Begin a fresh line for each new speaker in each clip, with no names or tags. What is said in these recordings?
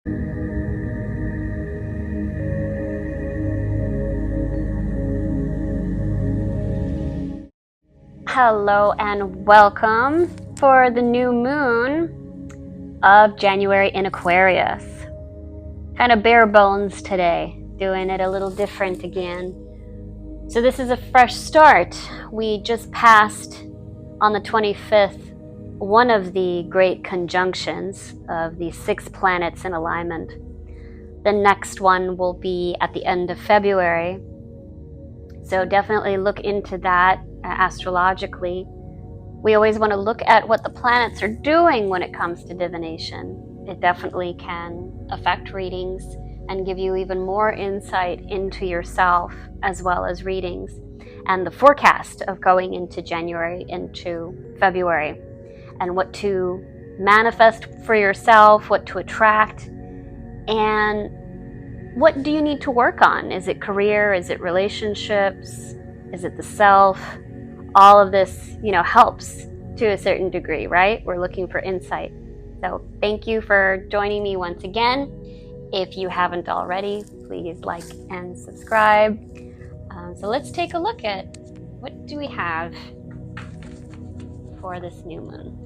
Hello and welcome for the new moon of January in Aquarius. Kind of bare bones today, doing it a little different again. So this is a fresh start. We just passed on the 25th one of the great conjunctions of the 6 planets in alignment. The next one will be at the end of February. So definitely look into that astrologically. We always want to look at what the planets are doing when it comes to divination. It definitely can affect readings and give you even more insight into yourself, as well as readings and the forecast of going into January into February, and what to manifest for yourself, what to attract, and what do you need to work on? Is it career? Is it relationships? Is it the self? All of this, helps to a certain degree, right? We're looking for insight. So thank you for joining me once again. If you haven't already, please like and subscribe. So let's take a look at what do we have for this new moon.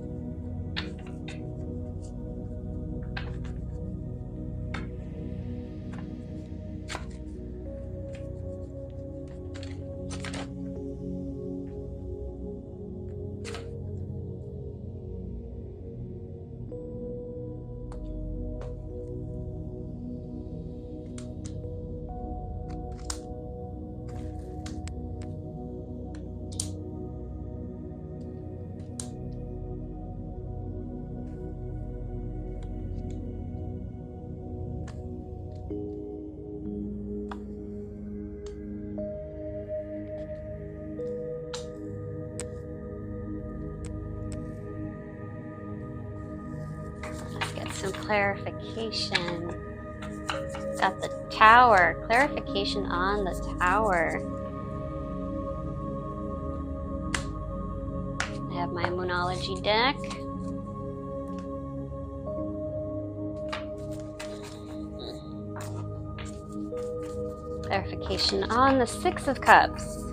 Let's get some clarification. Got the Tower. Clarification on the Tower. I have my Moonology deck. Clarification on the Six of Cups.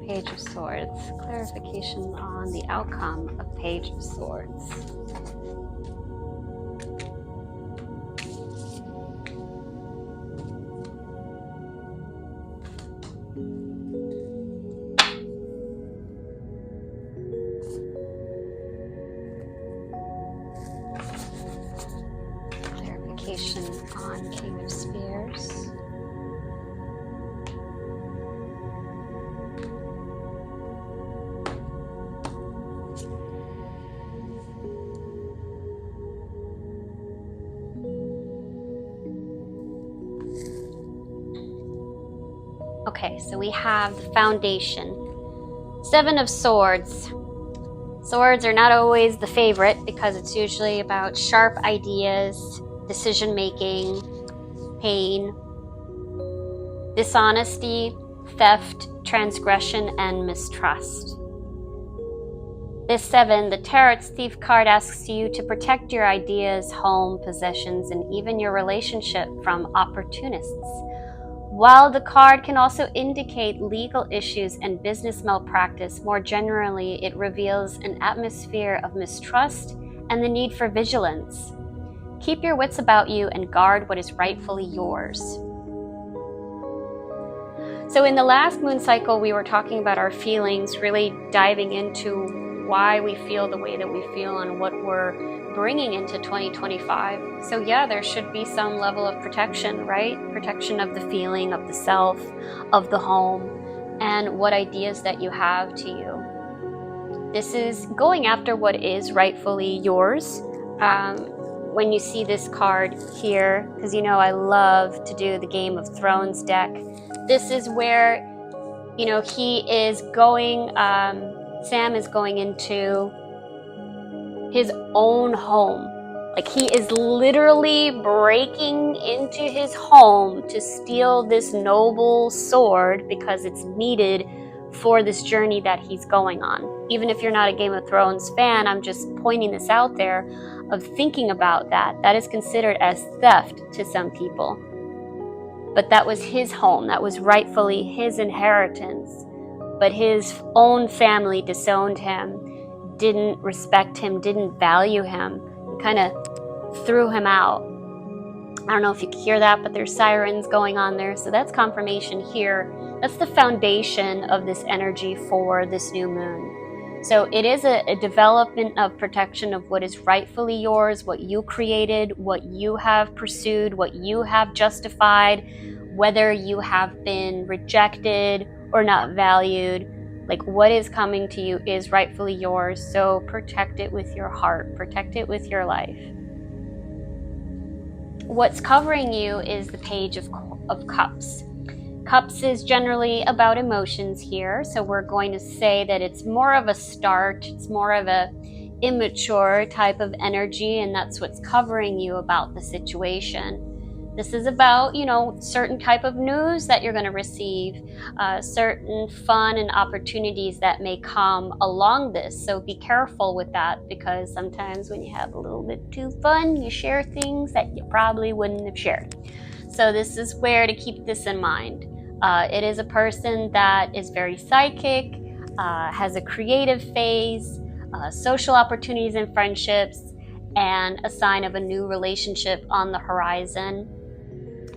Page of Swords. Clarification on the outcome of Page of Swords. Clarification on King of Spears. Okay, so we have the foundation. Seven of Swords. Swords are not always the favorite because it's usually about sharp ideas, decision making, pain, dishonesty, theft, transgression, and mistrust. This 7, the Tarot's Thief card, asks you to protect your ideas, home, possessions, and even your relationship from opportunists. While the card can also indicate legal issues and business malpractice, more generally it reveals an atmosphere of mistrust and the need for vigilance. Keep your wits about you and guard what is rightfully yours. So in the last moon cycle, we were talking about our feelings, really diving into why we feel the way that we feel and what we're bringing into 2025. So yeah, there should be some level of protection, right? Protection of the feeling, of the self, of the home, and what ideas that you have to you. This is going after what is rightfully yours. When you see this card here, because I love to do the Game of Thrones deck, this is where, he is going, Sam is going into his own home, Like he is literally breaking into his home to steal this noble sword because it's needed for this journey that he's going on. Even if you're not a Game of Thrones fan, I'm just pointing this out there of thinking about that. That is considered as theft to some people. But that was his home. That was rightfully his inheritance. But his own family disowned him, didn't respect him, didn't value him, kind of threw him out. I don't know if you can hear that, but there's sirens going on there. So that's confirmation here. That's the foundation of this energy for this new moon. So it is a development of protection of what is rightfully yours, what you created, what you have pursued, what you have justified, whether you have been rejected or not valued. Like what is coming to you is rightfully yours. So protect it with your heart, protect it with your life. What's covering you is the Page of Cups. Cups is generally about emotions here, so we're going to say that it's more of a start, it's more of a immature type of energy, and that's what's covering you about the situation. This is about, certain type of news that you're going to receive, certain fun and opportunities that may come along this. So be careful with that, because sometimes when you have a little bit too fun, you share things that you probably wouldn't have shared. So this is where to keep this in mind. It is a person that is very psychic, has a creative phase, social opportunities and friendships, and a sign of a new relationship on the horizon.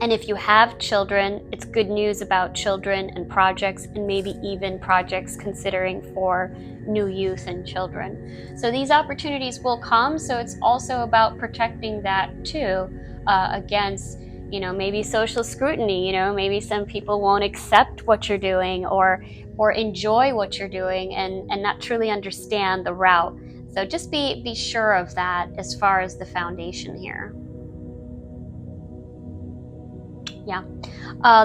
And if you have children, it's good news about children and projects, and maybe even projects considering for new youth and children. So these opportunities will come, so it's also about protecting that too, against maybe social scrutiny. Maybe some people won't accept what you're doing or enjoy what you're doing and not truly understand the route. So just be sure of that as far as the foundation here. Yeah.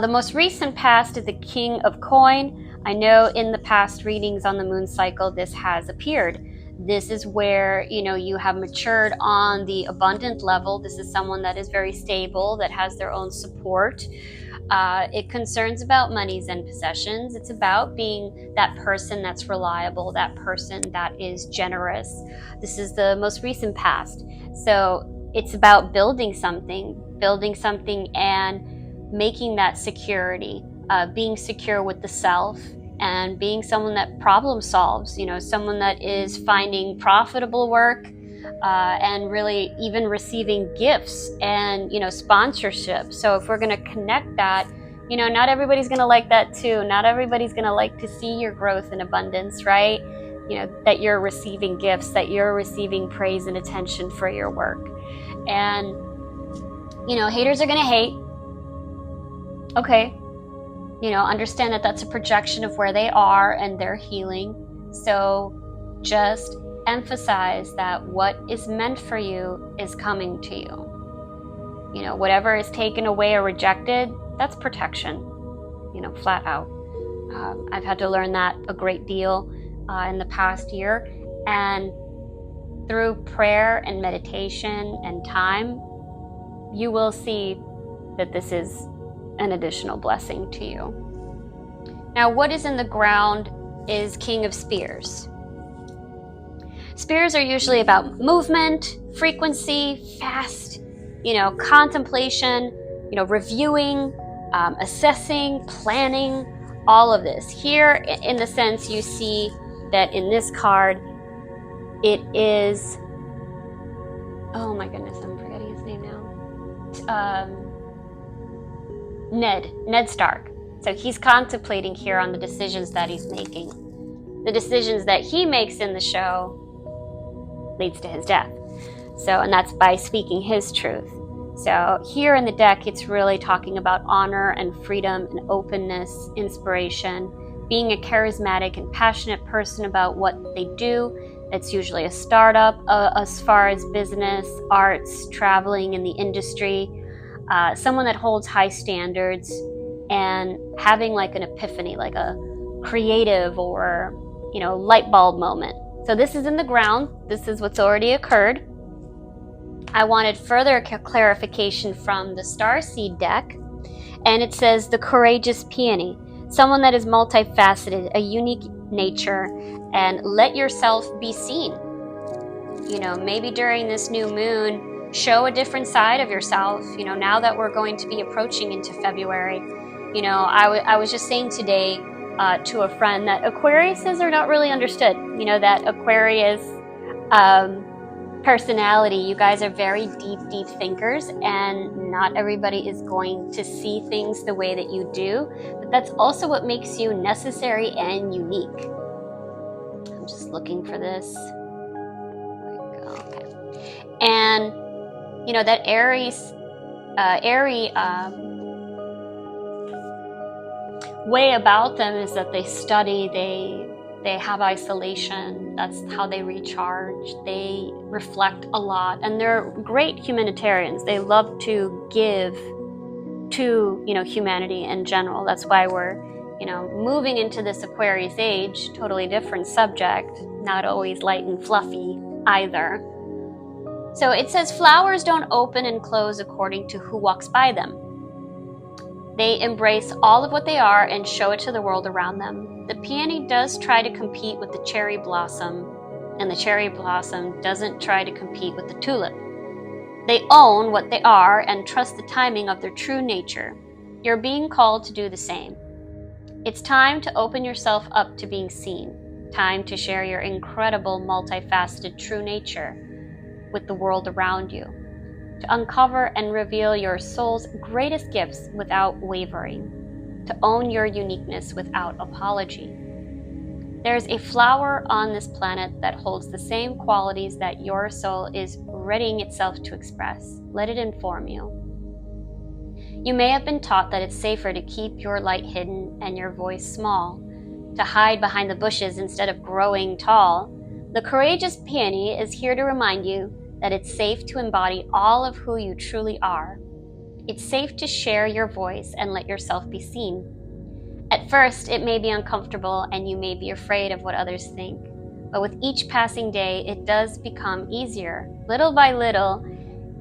The most recent past is the King of Coin. I know in the past readings on the moon cycle, this has appeared. This is where, you have matured on the abundant level. This is someone that is very stable, that has their own support. It concerns about monies and possessions. It's about being that person that's reliable, that person that is generous. This is the most recent past. So it's about building something and making that security, being secure with the self, and being someone that problem solves, someone that is finding profitable work, and really even receiving gifts and, sponsorship. So if we're going to connect that, not everybody's going to like that too. Not everybody's going to like to see your growth and abundance, right? That you're receiving gifts, that you're receiving praise and attention for your work. And, haters are going to hate. Okay. Understand that that's a projection of where they are and their healing. So just emphasize that what is meant for you is coming to you. Whatever is taken away or rejected, that's protection, flat out. I've had to learn that a great deal in the past year. And through prayer and meditation and time, you will see that this is an additional blessing to you. Now, what is in the ground is King of Spears. Spears are usually about movement, frequency, fast, contemplation, reviewing, assessing, planning, all of this. Here, in the sense, you see that in this card, it is, oh my goodness, I'm forgetting his name now. Ned Stark. So he's contemplating here on the decisions that he's making. The decisions that he makes in the show leads to his death. So, and that's by speaking his truth. So here in the deck, it's really talking about honor and freedom and openness, inspiration, being a charismatic and passionate person about what they do. It's usually a startup as far as business, arts, traveling in the industry. Someone that holds high standards and having like an epiphany, like a creative or, light bulb moment. So this is in the ground. This is what's already occurred. I wanted further clarification from the Starseed deck, and it says the courageous peony, someone that is multifaceted, a unique nature, and let yourself be seen. You know, maybe during this new moon, show a different side of yourself. You know, now that we're going to be approaching into February, you know, I was just saying today to a friend that Aquariuses are not really understood. You know, that Aquarius personality, you guys are very deep thinkers, and not everybody is going to see things the way that you do, but that's also what makes you necessary and unique. I'm just looking for this. There we go. Okay. And you know, that airy way about them is that they study, they have isolation. That's how they recharge. They reflect a lot, and they're great humanitarians. They love to give to, you know, humanity in general. That's why we're, you know, moving into this Aquarius age, totally different subject, not always light and fluffy either. So it says flowers don't open and close according to who walks by them. They embrace all of what they are and show it to the world around them. The peony does try to compete with the cherry blossom, and the cherry blossom doesn't try to compete with the tulip. They own what they are and trust the timing of their true nature. You're being called to do the same. It's time to open yourself up to being seen. Time to share your incredible, multifaceted true nature with the world around you. To uncover and reveal your soul's greatest gifts without wavering, to own your uniqueness without apology. There's a flower on this planet that holds the same qualities that your soul is readying itself to express. Let it inform you. You may have been taught that it's safer to keep your light hidden and your voice small, to hide behind the bushes instead of growing tall. The courageous peony is here to remind you that it's safe to embody all of who you truly are. It's safe to share your voice and let yourself be seen. At first, it may be uncomfortable and you may be afraid of what others think, but with each passing day, it does become easier. Little by little,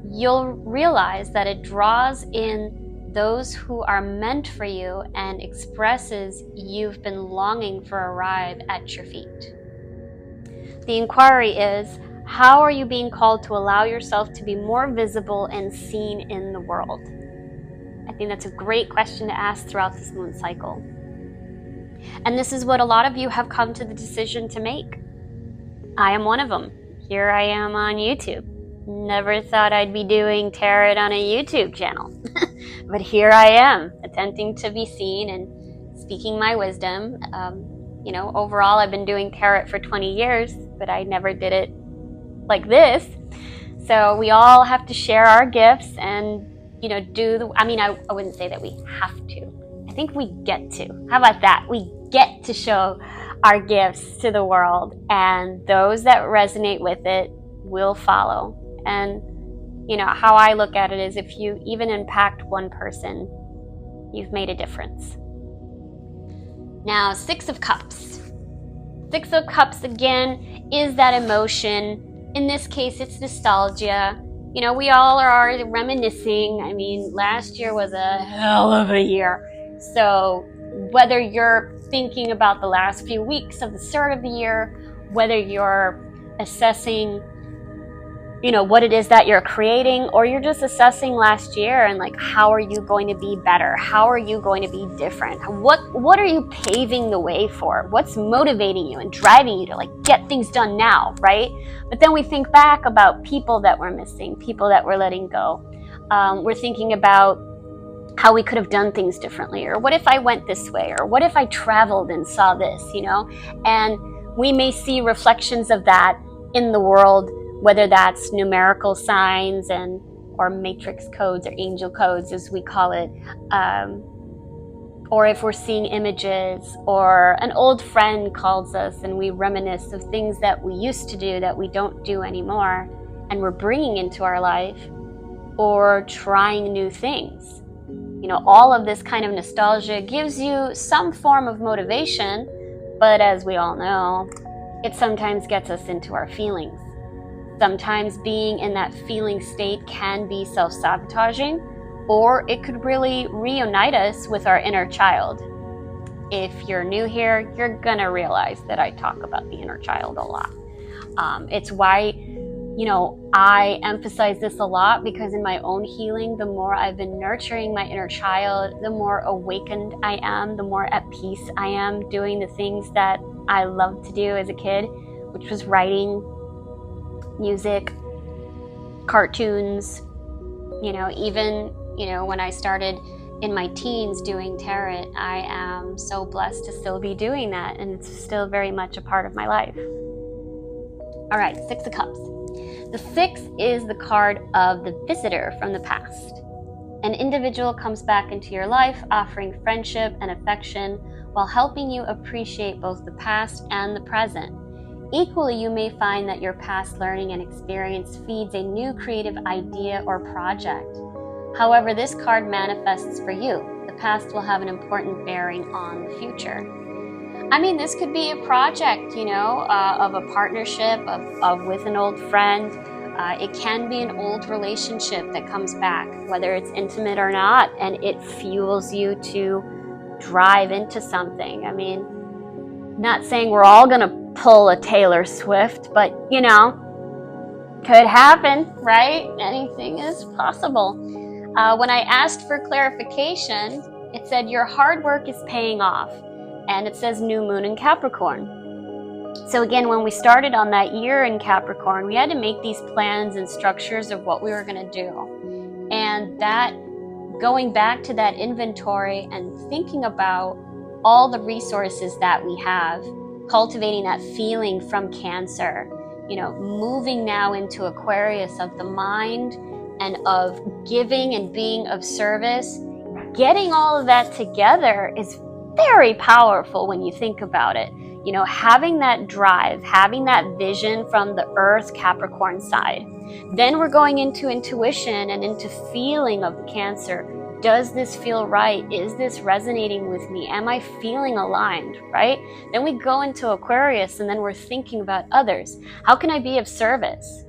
you'll realize that it draws in those who are meant for you and expresses you've been longing for arrive at your feet. The inquiry is, how are you being called to allow yourself to be more visible and seen in the world? I think that's a great question to ask throughout this moon cycle. And this is what a lot of you have come to the decision to make. I am one of them. Here I am on YouTube. Never thought I'd be doing tarot on a YouTube channel. But here I am, attempting to be seen and speaking my wisdom. You know, overall, I've been doing tarot for 20 years, but I never did it like this. So we all have to share our gifts and, you know, I wouldn't say that we have to. I think we get to. How about that? We get to show our gifts to the world, and those that resonate with it will follow. And, you know, how I look at it is if you even impact one person, you've made a difference. Now, Six of Cups. Six of Cups, again, is that emotion. In this case, it's nostalgia. You know, we all are reminiscing. I mean, last year was a hell of a year. So whether you're thinking about the last few weeks of the start of the year, whether you're assessing, you know, what it is that you're creating, or you're just assessing last year and like, how are you going to be better? How are you going to be different? What are you paving the way for? What's motivating you and driving you to like get things done now, right? But then we think back about people that we're missing, people that we're letting go. We're thinking about how we could have done things differently, or what if I went this way, or what if I traveled and saw this, you know? And we may see reflections of that in the world, whether that's numerical signs or matrix codes or angel codes, as we call it, or if we're seeing images, or an old friend calls us and we reminisce of things that we used to do that we don't do anymore and we're bringing into our life, or trying new things. You know, all of this kind of nostalgia gives you some form of motivation, but as we all know, it sometimes gets us into our feelings. Sometimes being in that feeling state can be self-sabotaging, or it could really reunite us with our inner child. If you're new here, you're gonna realize that I talk about the inner child a lot. It's why, I emphasize this a lot, because in my own healing, the more I've been nurturing my inner child, the more awakened I am, the more at peace I am doing the things that I loved to do as a kid, which was writing, music, cartoons, even, when I started in my teens doing tarot. I am so blessed to still be doing that, and it's still very much a part of my life. All right, Six of Cups. The Six is the card of the visitor from the past. An individual comes back into your life, offering friendship and affection while helping you appreciate both the past and the present. Equally, you may find that your past learning and experience feeds a new creative idea or project. However, this card manifests for you. The past will have an important bearing on the future. This could be a project, of a partnership, of with an old friend. It can be an old relationship that comes back, whether it's intimate or not, and it fuels you to drive into something. Not saying we're all going to pull a Taylor Swift, but, could happen, right? Anything is possible. When I asked for clarification, it said your hard work is paying off. And it says new moon in Capricorn. So again, when we started on that year in Capricorn, we had to make these plans and structures of what we were going to do. And that, going back to that inventory and thinking about all the resources that we have, cultivating that feeling from Cancer, moving now into Aquarius of the mind and of giving and being of service, getting all of that together is very powerful when you think about it. Having that drive, having that vision from the Earth Capricorn side. Then we're going into intuition and into feeling of the Cancer. Does this feel right? Is this resonating with me? Am I feeling aligned, right? Then we go into Aquarius, and then we're thinking about others. How can I be of service?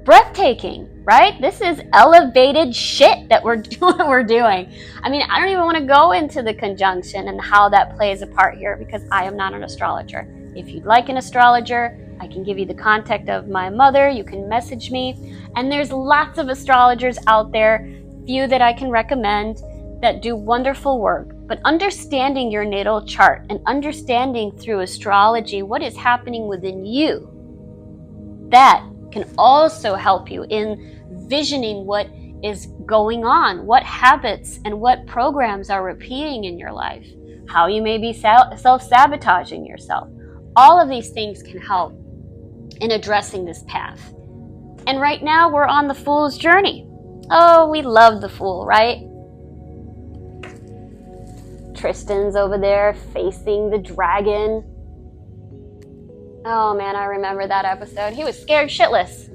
Breathtaking, right? This is elevated shit that we're doing. I don't even want to go into the conjunction and how that plays a part here, because I am not an astrologer. If you'd like an astrologer, I can give you the contact of my mother. You can message me. And there's lots of astrologers out there, few that I can recommend, that do wonderful work. But understanding your natal chart and understanding through astrology what is happening within you, that can also help you in visioning what is going on, what habits and what programs are repeating in your life, how you may be self-sabotaging yourself. All of these things can help in addressing this path. And right now we're on the Fool's journey. Oh, we love the Fool, right? Tristan's over there facing the dragon. Oh man, I remember that episode. He was scared shitless.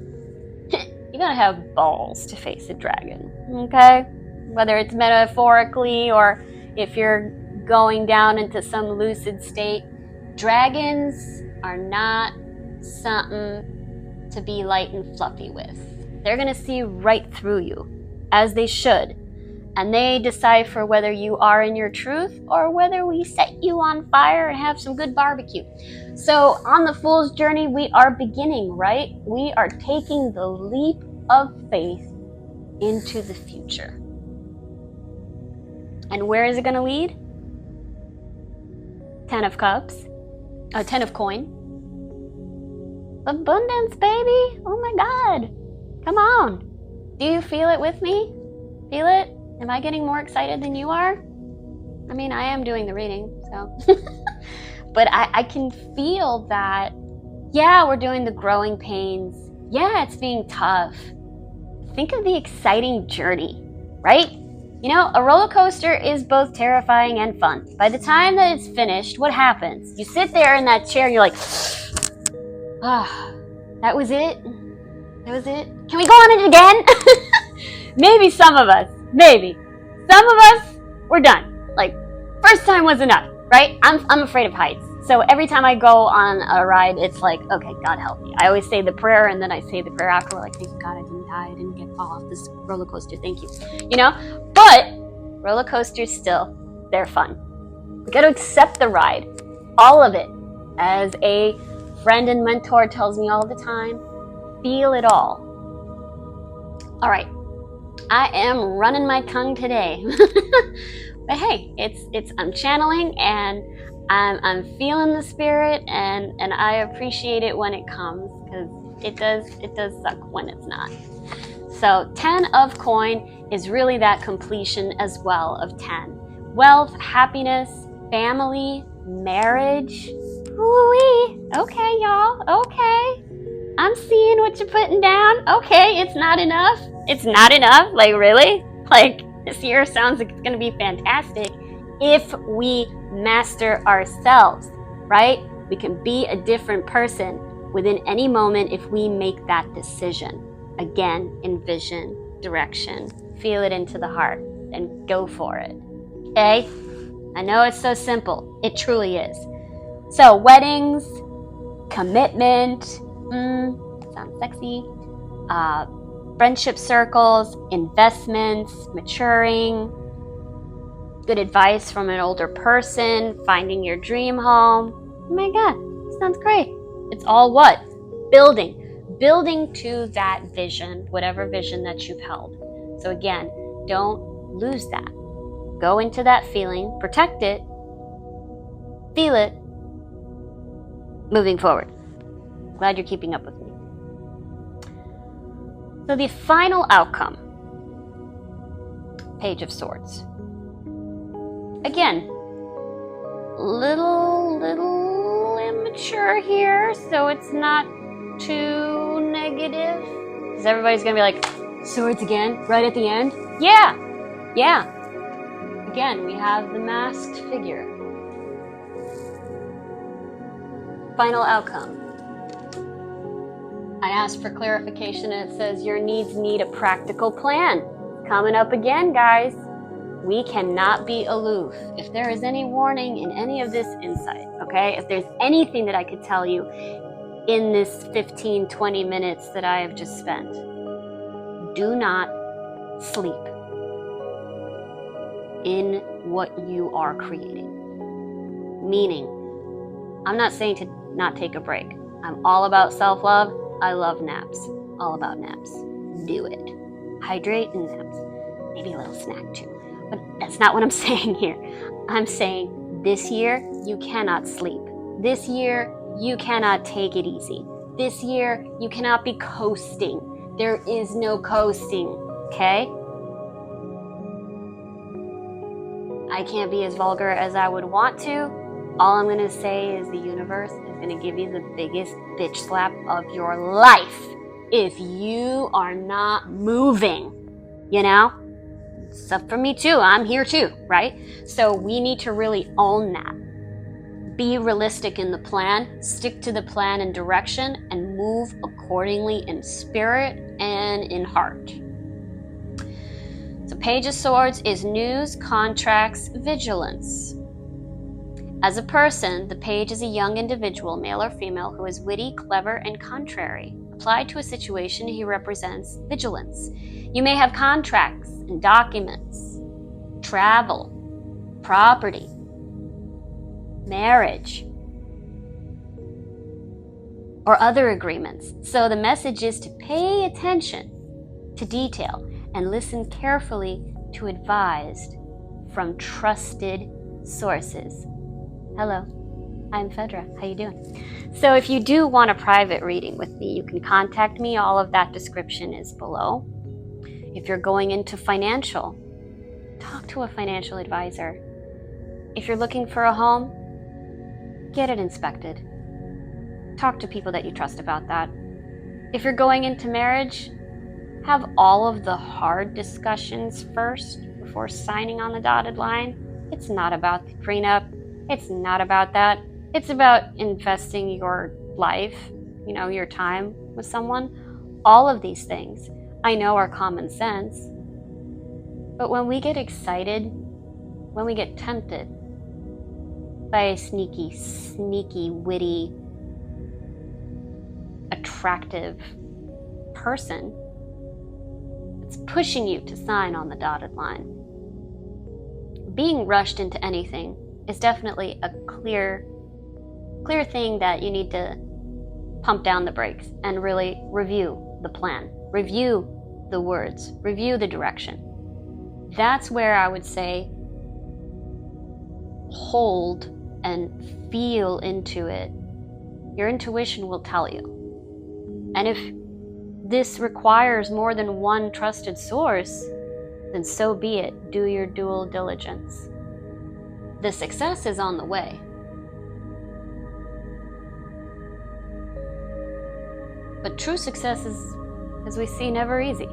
You gotta have balls to face a dragon, okay? Whether it's metaphorically or if you're going down into some lucid state, dragons are not something to be light and fluffy with. They're gonna see right through you, as they should. And they decipher whether you are in your truth or whether we set you on fire and have some good barbecue. So on the Fool's journey, we are beginning, right? We are taking the leap of faith into the future. And where is it going to lead? 10 of Cups. 10 of Coin. Abundance, baby. Oh my God. Come on. Do you feel it with me? Feel it? Am I getting more excited than you are? I am doing the reading, so. But I can feel that, yeah, we're doing the growing pains. Yeah, it's being tough. Think of the exciting journey, right? A roller coaster is both terrifying and fun. By the time that it's finished, what happens? You sit there in that chair and you're like, that was it? That was it? Can we go on it again? Maybe some of us. Maybe. Some of us, we're done. Like, first time was enough, right? I'm afraid of heights. So every time I go on a ride, it's like, okay, God help me. I always say the prayer, and then I say the prayer after, like, thank you, God, I didn't die, I didn't get fall off this roller coaster, thank you. You know? But roller coasters still, they're fun. We got to accept the ride, all of it. As a friend and mentor tells me all the time, feel it all. All right, I am running my tongue today. But hey, I'm channeling, and I'm feeling the spirit, and I appreciate it when it comes, because it does suck when it's not. So 10 of coin is really that completion as well of 10. Wealth, happiness, family, marriage. Ooh-wee. Okay, y'all. Okay. I'm seeing what you're putting down. Okay, it's not enough. It's not enough. Like, really? Like, this year sounds like it's going to be fantastic if we master ourselves, right? We can be a different person within any moment if we make that decision. Again, envision, direction, feel it into the heart, and go for it. Okay? I know it's so simple. It truly is. So, weddings, commitment, sounds sexy. Friendship circles, investments, maturing, good advice from an older person, finding your dream home. Oh my God, sounds great. It's all what? Building to that vision, whatever vision that you've held. So again, don't lose that. Go into that feeling, protect it, feel it, moving forward. Glad you're keeping up with me. So the final outcome, Page of Swords. Again, little immature here, so it's not too negative. Because everybody's going to be like, swords again, right at the end? Yeah. Again, we have the masked figure. Final outcome. I asked for clarification, and it says your needs need a practical plan. Coming up again, guys. We cannot be aloof. If there is any warning in any of this insight, okay? If there's anything that I could tell you in this 15, 20 minutes that I have just spent, do not sleep in what you are creating. Meaning, I'm not saying to not take a break. I'm all about self-love. I love naps. All about naps. Do it. Hydrate and naps. Maybe a little snack too. But that's not what I'm saying here. I'm saying this year, you cannot sleep. This year, you cannot take it easy. This year, you cannot be coasting. There is no coasting, okay? I can't be as vulgar as I would want to. All I'm going to say is the universe is going to give you the biggest bitch slap of your life if you are not moving, you know? It's up for me too. I'm here too, right? So we need to really own that. Be realistic in the plan, stick to the plan and direction, and move accordingly in spirit and in heart. So Page of Swords is news, contracts, vigilance. As a person, the page is a young individual, male or female, who is witty, clever, and contrary. Applied to a situation, he represents vigilance. You may have contracts and documents, travel, property, marriage, or other agreements. So the message is to pay attention to detail and listen carefully to advice from trusted sources. Hello, I'm Fedra. How you doing? So if you do want a private reading with me, you can contact me. All of that description is below. If you're going into financial, talk to a financial advisor. If you're looking for a home, get it inspected. Talk to people that you trust about that. If you're going into marriage, have all of the hard discussions first before signing on the dotted line. It's not about the prenup. It's not about that. It's about investing your life, your time with someone. All of these things I know are common sense. But when we get excited, when we get tempted, by a sneaky, witty, attractive person that's pushing you to sign on the dotted line. Being rushed into anything is definitely a clear thing that you need to pump down the brakes and really review the plan, review the words, review the direction. That's where I would say hold and feel into it. Your intuition will tell you. And if this requires more than one trusted source, then so be it. Do your due diligence. The success is on the way. But true success is, as we see, never easy.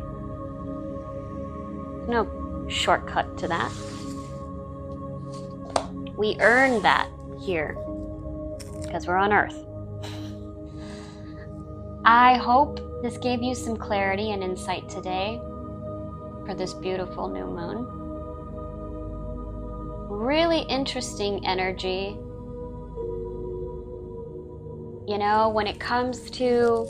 There's no shortcut to that. We earn that here because we're on Earth. I hope this gave you some clarity and insight today for this beautiful new moon. Really interesting energy. You know, when it comes to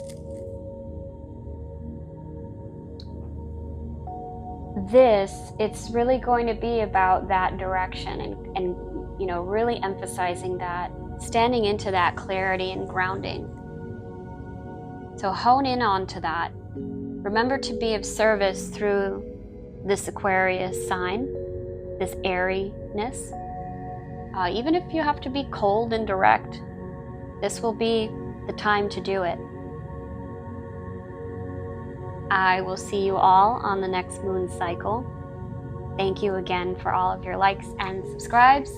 this, it's really going to be about that direction and you know, really emphasizing that, standing into that clarity and grounding. So hone in onto that. Remember to be of service through this Aquarius sign, this airiness. Even if you have to be cold and direct, this will be the time to do it. I will see you all on the next moon cycle. Thank you again for all of your likes and subscribes.